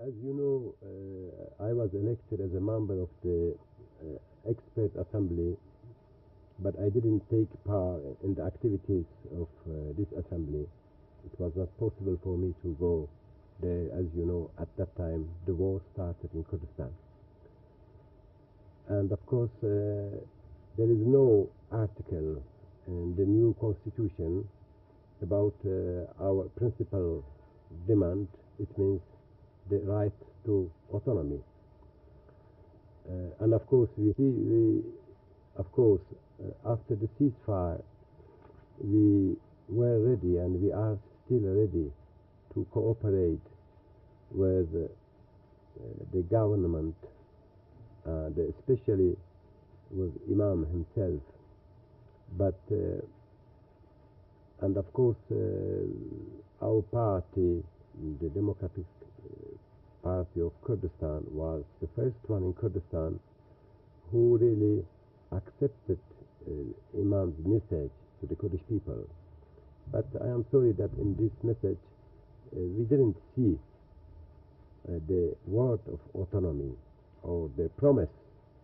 As you know, I was elected as a member of the expert assembly, but I didn't take part in the activities of this assembly. It was not possible for me to go there. As you know, at that time the war started in Kurdistan, and of course there is no article in the new constitution about our principal demand. It means the right to autonomy, and of course after the ceasefire we were ready and we are still ready to cooperate with the government, especially with Imam himself, but and of course our party, the Democratic Party of Kurdistan, was the first one in Kurdistan who really accepted Imam's message to the Kurdish people. But I am sorry that in this message we didn't see the word of autonomy, or the promise,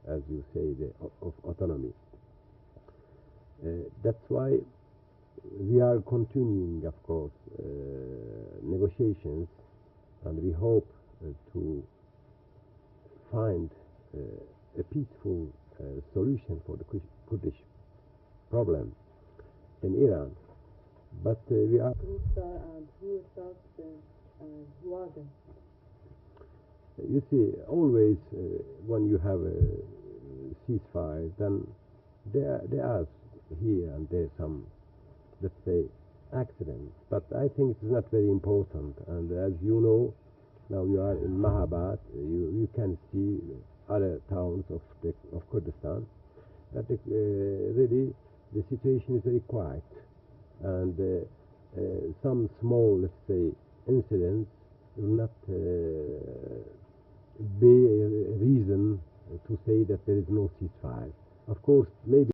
as you say, of autonomy. That's why we are continuing, of course, negotiations, and we hope to find a peaceful solution for the Kurdish problem in Iran. But we are. You see, always when you have a ceasefire, then there are here and there some, let's say, accidents. But I think it's not very important. And as you know, now you are in Mahabad, you can see other towns of Kurdistan, that really the situation is very quiet, and some small, let's say, incidents will not be a reason to say that there is no ceasefire. Of course, maybe